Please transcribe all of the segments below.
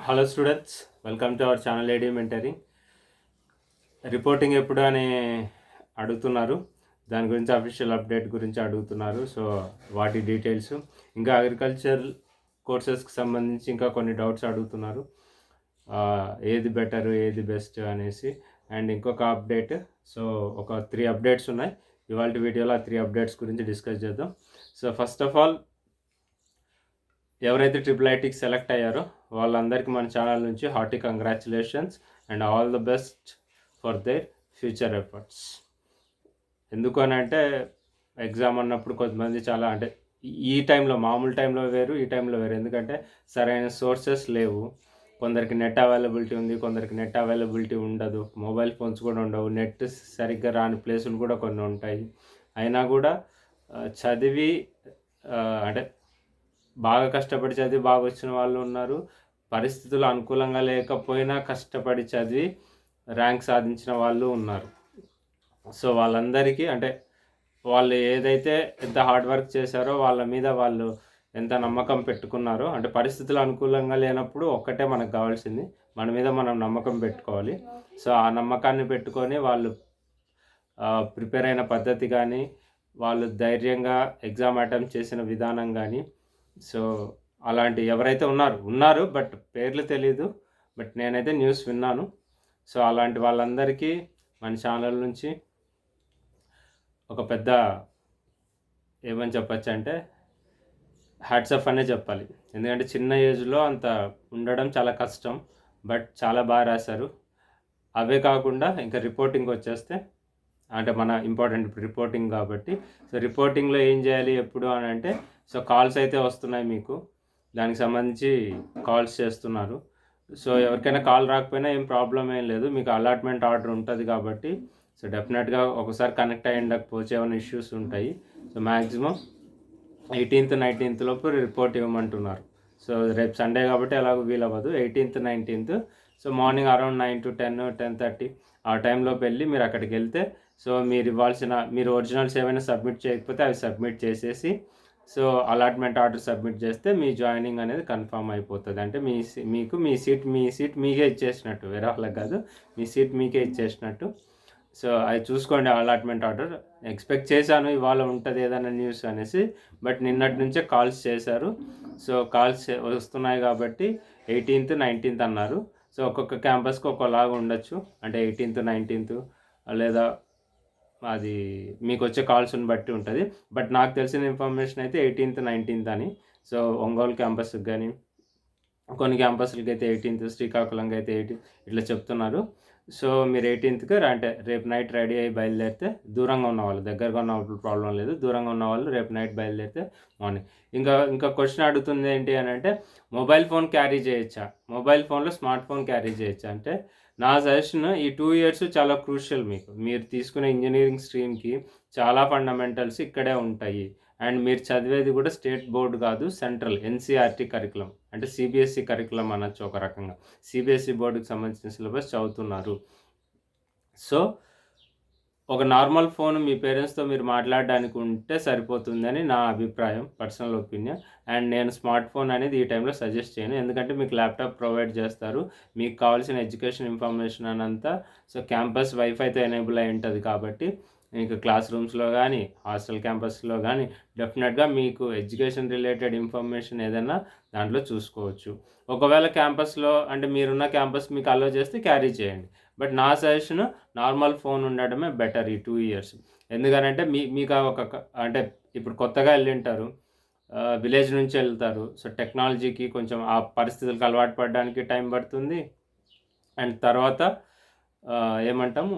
Hello students, welcome to our channel AD mentoring. Reporting ఎప్పుడు అని అడుగుతున్నారు. దాని గురించి అఫీషియల్ అప్డేట్ గురించి అడుగుతున్నారు. సో వాటి డీటెయిల్స్, ఇంకా అగ్రికల్చర్ కోర్సెస్కి సంబంధించి ఇంకా కొన్ని డౌట్స్ అడుగుతున్నారు. ఏది బెటర్, ఏది బెస్ట్ అనేసి. అండ్ ఇంకొక అప్డేట్, సో ఒక 3 అప్డేట్స్ ఉన్నాయి. ఇవాళ వీడియోలో ఆ 3 అప్డేట్స్ గురించి డిస్కస్ చేద్దాం. సో ఫస్ట్ ఆఫ్ ఆల్, ఎవరైతే IIITకి సెలెక్ట్ అయ్యారో వాళ్ళందరికీ మన ఛానల్ నుంచి hearty congratulations and all the best for their future efforts. ఎందుకు అని అంటే, ఎగ్జామ్ అన్నప్పుడు కొంతమంది చాలా అంటే ఈ టైంలో, మామూలు టైంలో వేరు, ఈ టైంలో వేరు. ఎందుకంటే సరైన సోర్సెస్ లేవు. కొందరికి నెట్ అవైలబిలిటీ ఉంది, కొందరికి నెట్ అవైలబిలిటీ ఉండదు. మొబైల్ ఫోన్స్ కూడా ఉండవు. నెట్ సరిగ్గా రాని ప్లేసులు కూడా కొన్ని ఉంటాయి. అయినా కూడా చదివి అంటే బాగా కష్టపడి చదివి బాగా వచ్చిన వాళ్ళు ఉన్నారు. పరిస్థితులు అనుకూలంగా లేకపోయినా కష్టపడి చదివి ర్యాంక్ సాధించిన వాళ్ళు ఉన్నారు. సో వాళ్ళందరికీ అంటే వాళ్ళు ఏదైతే ఎంత హార్డ్ వర్క్ చేశారో వాళ్ళ మీద వాళ్ళు ఎంత నమ్మకం పెట్టుకున్నారో, అంటే పరిస్థితులు అనుకూలంగా లేనప్పుడు ఒక్కటే మనకు కావాల్సింది, మన మీద మనం నమ్మకం పెట్టుకోవాలి. సో ఆ నమ్మకాన్ని పెట్టుకొని వాళ్ళు ప్రిపేర్ అయిన పద్ధతి కానీ, వాళ్ళు ధైర్యంగా ఎగ్జామ్ అటెంప్ట్ చేసిన విధానం కానీ, సో అలాంటి ఎవరైతే ఉన్నారు బట్ పేర్లు తెలీదు, బట్ నేనైతే న్యూస్ విన్నాను. సో అలాంటి వాళ్ళందరికీ మన ఛానల్ నుంచి ఒక పెద్ద ఏమని చెప్పచ్చు అంటే హ్యాట్సప్ అనే చెప్పాలి. ఎందుకంటే చిన్న ఏజ్లో అంత ఉండడం చాలా కష్టం, బట్ చాలా బాగా రాశారు. అవే కాకుండా ఇంకా రిపోర్టింగ్ వచ్చేస్తే, అంటే మన ఇంపార్టెంట్ రిపోర్టింగ్ కాబట్టి, సో రిపోర్టింగ్లో ఏం చేయాలి ఎప్పుడు అని అంటే, సో కాల్స్ అయితే వస్తున్నాయి మీకు, దానికి సంబంధించి కాల్స్ చేస్తున్నారు. సో ఎవరికైనా కాల్ రాకపోయినా ఏం ప్రాబ్లం ఏం లేదు, మీకు అలాట్మెంట్ ఆర్డర్ ఉంటుంది కాబట్టి, సో డెఫినెట్గా ఒకసారి కనెక్ట్ అయ్యి ఉండకపోతే ఏమైనా ఇష్యూస్ ఉంటాయి. సో మ్యాక్సిమం 18th 19th లోపు రిపోర్ట్ ఇవ్వమంటున్నారు. సో రేపు సండే కాబట్టి ఎలాగో వీలవ్వదు. 18th 19th, so morning around 9 to 10, 10:30 ఆ టైంలోపు వెళ్ళి మీరు అక్కడికి వెళ్తే, సో మీరు ఒరిజినల్స్ ఏమైనా సబ్మిట్ చేయకపోతే అవి సబ్మిట్ చేసేసి, సో అలాట్మెంట్ ఆర్డర్ సబ్మిట్ చేస్తే మీ జాయినింగ్ అనేది కన్ఫర్మ్ అయిపోతుంది. అంటే మీ సీట్ మీకే ఇచ్చేసినట్టు, వేరే వాళ్ళకి కాదు, మీ సీట్ మీకే ఇచ్చేసినట్టు. సో అది చూసుకోండి అలాట్మెంట్ ఆర్డర్. ఎక్స్పెక్ట్ చేశాను ఇవాళ ఉంటుంది ఏదైనా న్యూస్ అనేసి, బట్ నిన్నటి నుంచే కాల్స్ చేశారు. సో కాల్స్ వస్తున్నాయి కాబట్టి 18th 19th అన్నారు. సో ఒక్కొక్క క్యాంపస్కి ఒక్కోలాగా ఉండొచ్చు, అంటే 18th 19th లేదా అది మీకు వచ్చే కాల్స్ని బట్టి ఉంటుంది. బట్ నాకు తెలిసిన ఇన్ఫర్మేషన్ అయితే 18th 19th అని. సో ఒంగోలు క్యాంపస్కి కానీ, కొన్ని క్యాంపస్లకి అయితే 18th, శ్రీకాకుళంకి అయితే 18 ఇట్లా చెప్తున్నారు. సో మీరు 18th అంటే రేపు నైట్ రెడీ అయ్యి బయలుదేరితే, దూరంగా ఉన్న వాళ్ళు, దగ్గరగా ఉన్న వాళ్ళు ప్రాబ్లం లేదు, దూరంగా ఉన్న వాళ్ళు రేపు నైట్ బయలుదేరితే మార్నింగ్. ఇంకా క్వశ్చన్ అడుగుతుంది ఏంటి అని అంటే, మొబైల్ ఫోన్ క్యారీ చేయొచ్చా, మొబైల్ ఫోన్లో స్మార్ట్ ఫోన్ క్యారీ చేయొచ్చా అంటే, నా సజెషన్ ఈ 2 years చాలా క్రూషియల్. మీరు తీసుకునే ఇంజనీరింగ్ స్ట్రీమ్కి చాలా ఫండమెంటల్స్ ఇక్కడే ఉంటాయి. అండ్ మీరు చదివేది కూడా స్టేట్ బోర్డు కాదు, సెంట్రల్ NCERT కరికులం, అంటే CBSE కరికులం అనొచ్చు ఒక రకంగా. CBSE బోర్డుకి సంబంధించిన సిలబస్ చదువుతున్నారు. సో ఒక నార్మల్ ఫోన్ మీ పేరెంట్స్తో మీరు మాట్లాడడానికి ఉంటే సరిపోతుందని నా అభిప్రాయం, పర్సనల్ ఒపీనియన్. అండ్ నేను స్మార్ట్ ఫోన్ అనేది ఈ టైంలో సజెస్ట్ చేయను, ఎందుకంటే మీకు ల్యాప్టాప్ ప్రొవైడ్ చేస్తారు, మీకు కావాల్సిన ఎడ్యుకేషన్ ఇన్ఫర్మేషన్ అనంతా సో క్యాంపస్ వైఫైతో ఎనేబుల్ అయి ఉంటుంది కాబట్టి, మీకు క్లాస్ రూమ్స్లో కానీ, హాస్టల్ క్యాంపస్లో కానీ డెఫినెట్గా మీకు ఎడ్యుకేషన్ రిలేటెడ్ ఇన్ఫర్మేషన్ ఏదైనా దాంట్లో చూసుకోవచ్చు. ఒకవేళ క్యాంపస్లో అంటే మీరున్న క్యాంపస్ మీకు అలో చేస్తే క్యారీ చేయండి, బట్ నా సజెషన్ నార్మల్ ఫోన్ ఉండడమే బెటర్ ఈ 2 years. ఎందుకనంటే మీకు అంటే ఇప్పుడు కొత్తగా వెళ్ళింటారు, విలేజ్ నుంచి వెళ్తారు. సో టెక్నాలజీకి కొంచెం ఆ పరిస్థితులకు అలవాటు పడడానికి టైం పడుతుంది. అండ్ తర్వాత ఏమంటాము,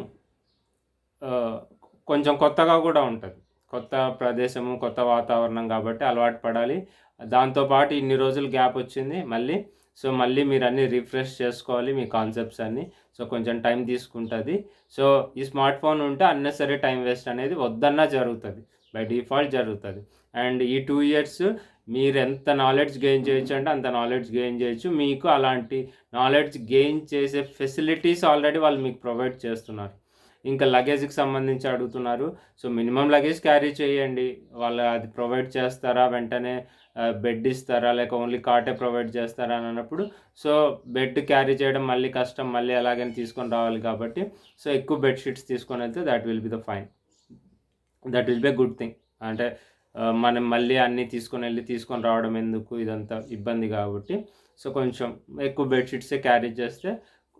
కొంచెం కొత్తగా కూడా ఉంటుంది, కొత్త ప్రదేశము, కొత్త వాతావరణం కాబట్టి అలవాటు పడాలి. దాంతోపాటు ఇన్ని రోజులు గ్యాప్ వచ్చింది మళ్ళీ మీరు అన్నీ రిఫ్రెష్ చేసుకోవాలి మీ కాన్సెప్ట్స్ అన్నీ. సో కొంచెం టైం తీసుకుంటుంది. సో ఈ స్మార్ట్ ఫోన్ ఉంటే అన్నెసరీ టైం వేస్ట్ అనేది వద్దన్నా జరుగుతుంది, బై డిఫాల్ట్ జరుగుతుంది. అండ్ ఈ 2 years మీరు ఎంత నాలెడ్జ్ గెయిన్ చేయొచ్చు అంటే అంత నాలెడ్జ్ గెయిన్ చేయొచ్చు. మీకు అలాంటి నాలెడ్జ్ గెయిన్ చేసే ఫెసిలిటీస్ ఆల్రెడీ వాళ్ళు మీకు ప్రొవైడ్ చేస్తున్నారు. ఇంకా లగేజ్కి సంబంధించి అడుగుతున్నారు. సో మినిమం లగేజ్ క్యారీ చేయండి, వాళ్ళు అది ప్రొవైడ్ చేస్తారా వెంటనే బెడ్ ఇస్తారా లేక ఓన్లీ కాటే ప్రొవైడ్ చేస్తారా అని అన్నప్పుడు సో బెడ్ క్యారీ చేయడం మళ్ళీ కష్టం, మళ్ళీ ఎలాగైనా తీసుకొని రావాలి కాబట్టి సో ఎక్కువ బెడ్షీట్స్ తీసుకొని వెళ్తే that will be the fine, that will be a good thing. అంటే మనం మళ్ళీ అన్నీ తీసుకొని రావడం ఎందుకు, ఇదంతా ఇబ్బంది కాబట్టి సో కొంచెం ఎక్కువ బెడ్షీట్సే క్యారీ చేస్తే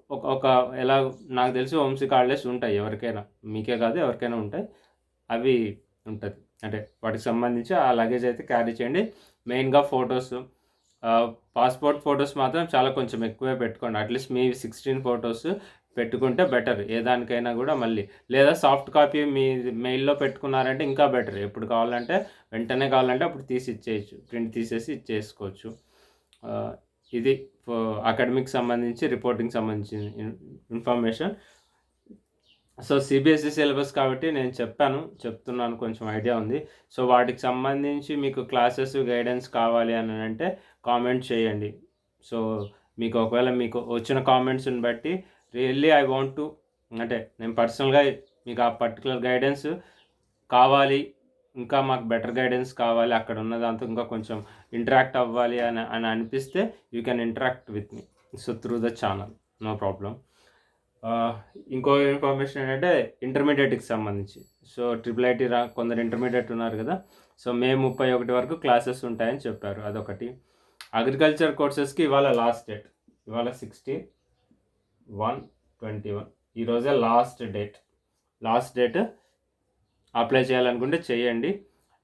ఒక ఎలా నాకు తెలిసి హోమ్ సిక్ హాలిడేస్ ఉంటాయి ఎవరికైనా, మీకే కాదు ఎవరికైనా ఉంటాయి, అవి ఉంటుంది. అంటే వాటికి సంబంధించి ఆ లగేజ్ అయితే క్యారీ చేయండి. మెయిన్గా ఫొటోస్, పాస్పోర్ట్ ఫొటోస్ మాత్రం చాలా కొంచెం ఎక్కువే పెట్టుకోండి. అట్లీస్ట్ మీ 16 ఫొటోస్ పెట్టుకుంటే బెటర్ ఏ దానికైనా కూడా. మళ్ళీ లేదా సాఫ్ట్ కాపీ మీ మెయిల్లో పెట్టుకున్నారంటే ఇంకా బెటర్. ఎప్పుడు కావాలంటే వెంటనే కావాలంటే అప్పుడు తీసి ఇచ్చేయచ్చు, ప్రింట్ తీసేసి ఇచ్చేసుకోవచ్చు. ఇది అకాడమిక్ సంబంధించి రిపోర్టింగ్ సంబంధించిన ఇన్ఫర్మేషన్. సో సిబిఎస్ఈ సిలబస్ కాబట్టి నేను చెప్తున్నాను, కొంచెం ఐడియా ఉంది. సో వాటికి సంబంధించి మీకు క్లాసెస్ గైడెన్స్ కావాలి అని అంటే కామెంట్ చేయండి. సో మీకు ఒకవేళ మీకు వచ్చిన కామెంట్స్ని బట్టి రియల్లీ ఐ వాంట్ టు, అంటే నేను పర్సనల్గా మీకు ఆ పర్టికులర్ గైడెన్స్ కావాలి, ఇంకా మాకు బెటర్ గైడెన్స్ కావాలి, అక్కడ ఉన్న దాంతో ఇంకా కొంచెం ఇంటరాక్ట్ అవ్వాలి అని అనిపిస్తే you can interact with me so through the channel, no problem. ఇంకో ఇన్ఫర్మేషన్ ఏంటంటే ఇంటర్మీడియట్కి సంబంధించి. సో IIIT కొందరు ఇంటర్మీడియట్ ఉన్నారు కదా, సో మే 31 వరకు క్లాసెస్ ఉంటాయని చెప్పారు, అదొకటి. అగ్రికల్చర్ కోర్సెస్కి ఇవాళ లాస్ట్ డేట్, ఇవాళ 16/1/21, ఈరోజే లాస్ట్ డేట్. అప్లై చేయాలనుకుంటే చేయండి.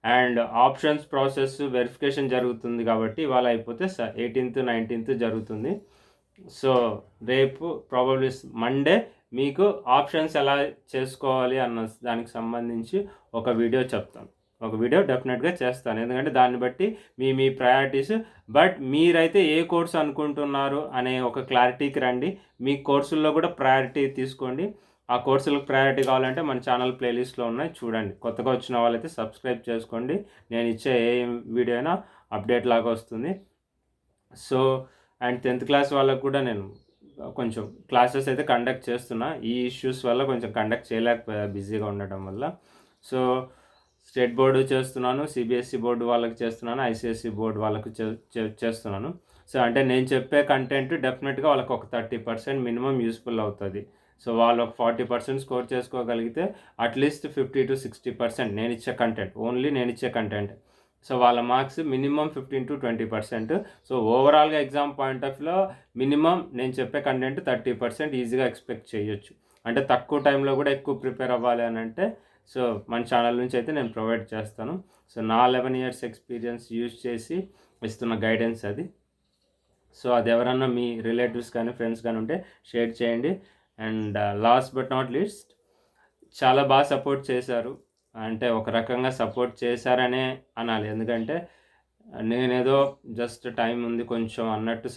అండ్ ఆప్షన్స్ ప్రాసెస్ వెరిఫికేషన్ జరుగుతుంది కాబట్టి ఇవాళ అయిపోతే 18th 19th జరుగుతుంది. సో రేపు ప్రాబబ్లీ మండే మీకు ఆప్షన్స్ ఎలా చేసుకోవాలి అన్న దానికి సంబంధించి ఒక వీడియో చెప్తాను, ఒక వీడియో డెఫినెట్గా చేస్తాను. ఎందుకంటే దాన్ని బట్టి మీ ప్రయారిటీస్, బట్ మీరైతే ఏ కోర్సు అనుకుంటున్నారు అనే ఒక క్లారిటీకి రండి. మీ కోర్సుల్లో కూడా ప్రయారిటీ తీసుకోండి. ఆ కోర్సులకు ప్రయారిటీ కావాలంటే మన ఛానల్ ప్లేలిస్ట్లో ఉన్నాయి, చూడండి. కొత్తగా వచ్చిన వాళ్ళైతే సబ్స్క్రైబ్ చేసుకోండి. నేను ఇచ్చే ఏ వీడియో అయినా అప్డేట్ లాగా వస్తుంది. సో అండ్ 10th క్లాస్ వాళ్ళకు కూడా నేను కొంచెం క్లాసెస్ అయితే కండక్ట్ చేస్తున్నా. ఈ ఇష్యూస్ వల్ల కొంచెం కండక్ట్ చేయలేకపోయా బిజీగా ఉండటం వల్ల. సో స్టేట్ బోర్డు చేస్తున్నాను, సిబిఎస్ఈ బోర్డు వాళ్ళకి చేస్తున్నాను, ఐసిఎస్ఈ బోర్డు వాళ్ళకు చేస్తున్నాను. సో అంటే నేను చెప్పే కంటెంట్ డెఫినెట్గా వాళ్ళకి ఒక 30% మినిమం యూస్ఫుల్ అవుతుంది. సో వాళ్ళు ఒక 40% స్కోర్ చేసుకోగలిగితే అట్లీస్ట్ 50 to 60% నేను ఇచ్చే కంటెంట్. సో వాళ్ళ మార్క్స్ మినిమం 15 to 20%. సో ఓవరాల్గా ఎగ్జామ్ పాయింట్ ఆఫ్ వ్యూలో మినిమం నేను చెప్పే కంటెంట్ 30% ఈజీగా ఎక్స్పెక్ట్ చేయొచ్చు. అంటే తక్కువ టైంలో కూడా ఎక్కువ ప్రిపేర్ అవ్వాలి అని అంటే సో మన ఛానల్ నుంచి అయితే నేను ప్రొవైడ్ చేస్తాను. సో నా 11 years ఎక్స్పీరియన్స్ యూజ్ చేసి ఇస్తున్న గైడెన్స్ అది. సో అది ఎవరన్నా మీ రిలేటివ్స్ కానీ ఫ్రెండ్స్ కానీ ఉంటే షేర్ చేయండి. And last but not least, చాలా బాగా సపోర్ట్ చేశారు. అంటే ఒక రకంగా సపోర్ట్ చేశారనే అనాలి. ఎందుకంటే నేనేదో జస్ట్ టైం ఉంది కొంచెం అన్నట్టు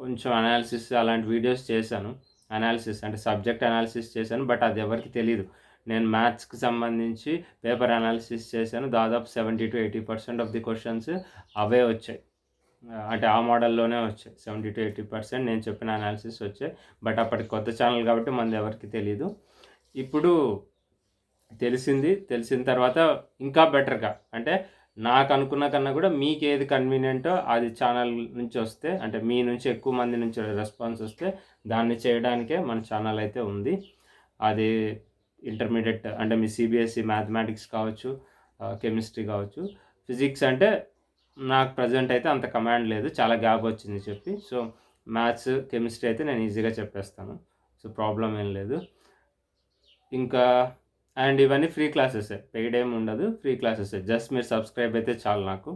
కొంచెం అనాలిసిస్ అలాంటి వీడియోస్ చేశాను. అనాలిసిస్ అంటే సబ్జెక్ట్ అనాలిసిస్ చేశాను, బట్ అది ఎవరికి తెలీదు. నేను మ్యాథ్స్కి సంబంధించి పేపర్ అనాలిసిస్ చేశాను. దాదాపు 70 to 80% ఆఫ్ ది క్వశ్చన్స్ అవే వచ్చాయి. అంటే ఆ మోడల్లోనే వచ్చాయి. 70 to 80% నేను చెప్పిన అనాలిసిస్ వచ్చాయి. బట్ అప్పటికి కొత్త ఛానల్ కాబట్టి మనది ఎవరికి తెలీదు. ఇప్పుడు తెలిసిన తర్వాత ఇంకా బెటర్గా, అంటే నాకు అనుకున్న కన్నా కూడా మీకు ఏది కన్వీనియంటో అది ఛానల్ నుంచి వస్తే, అంటే మీ నుంచి ఎక్కువ మంది నుంచి రెస్పాన్స్ వస్తే దాన్ని చేయడానికే మన ఛానల్ అయితే ఉంది. అది ఇంటర్మీడియట్ అంటే మీ సిబిఎస్ఈ మ్యాథమెటిక్స్ కావచ్చు, కెమిస్ట్రీ కావచ్చు. ఫిజిక్స్ అంటే నాకు ప్రజెంట్ అయితే అంత కమాండ్ లేదు, చాలా గ్యాప్ వచ్చింది చెప్పి. సో మ్యాథ్స్ కెమిస్ట్రీ అయితే నేను ఈజీగా చెప్పేస్తాను, సో ప్రాబ్లం ఏం లేదు. ఇంకా అండ్ ఇవన్నీ ఫ్రీ క్లాసెసే, పెయిడ్ ఏమి ఉండదు, ఫ్రీ క్లాసెసే. జస్ట్ మీరు సబ్స్క్రైబ్ అయితే చాలు నాకు.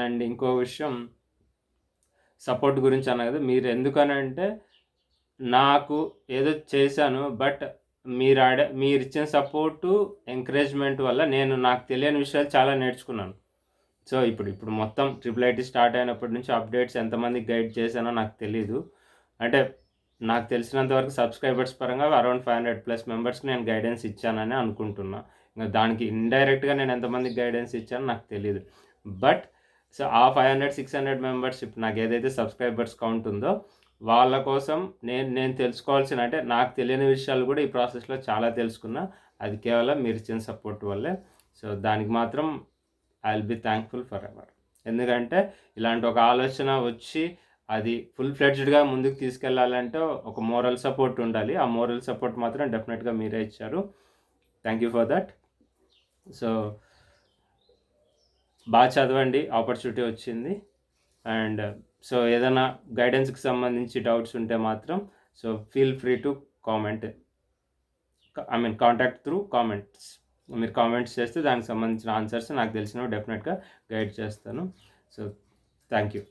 అండ్ ఇంకో విషయం సపోర్ట్ గురించి అన్నా కదా, మీరు ఎందుకనంటే నాకు ఏదో చేశాను, బట్ మీరు ఇచ్చిన సపోర్టు ఎంకరేజ్మెంట్ వల్ల నాకు తెలియని విషయాలు చాలా నేర్చుకున్నాను. సో ఇప్పుడు మొత్తం IIIT స్టార్ట్ అయినప్పటి నుంచి అప్డేట్స్ ఎంతమందికి గైడ్ చేశానో నాకు తెలీదు. అంటే నాకు తెలిసినంత వరకు సబ్స్క్రైబర్స్ పరంగా అరౌండ్ 500+ మెంబర్స్కి నేను గైడెన్స్ ఇచ్చానని అనుకుంటున్నా. ఇంకా దానికి ఇండైరెక్ట్గా నేను ఎంతమందికి గైడెన్స్ ఇచ్చానో నాకు తెలియదు. బట్ సో ఆ 500-600 మెంబర్స్ ఇప్పుడు నాకు ఏదైతే సబ్స్క్రైబర్స్ కౌంట్ ఉందో వాళ్ళ కోసం నేను తెలుసుకోవాల్సిన, అంటే నాకు తెలియని విషయాలు కూడా ఈ ప్రాసెస్లో చాలా తెలుసుకున్నా. అది కేవలం మీరు ఇచ్చిన సపోర్ట్ వల్లే. సో దానికి మాత్రం I will be thankful for ever. ఎందుకంటే ఇలాంటి ఒక ఆలోచన వచ్చి అది ఫుల్ ఫ్లెడ్జ్డ్గా ముందుకు తీసుకెళ్ళాలంటే ఒక మోరల్ సపోర్ట్ ఉండాలి. ఆ మోరల్ సపోర్ట్ మాత్రం డెఫినెట్గా మీరే ఇచ్చారు. Thank you for that. So బాగా చదవండి, ఆపర్చునిటీ వచ్చింది. అండ్ సో ఏదైనా గైడెన్స్కి సంబంధించి డౌట్స్ ఉంటే మాత్రం so feel free to comment, contact through comments. మీరు కామెంట్స్ చేస్తే దానికి సంబంధించిన ఆన్సర్స్ నాకు తెలిసినవి డెఫినెట్గా గైడ్ చేస్తాను. So thank you.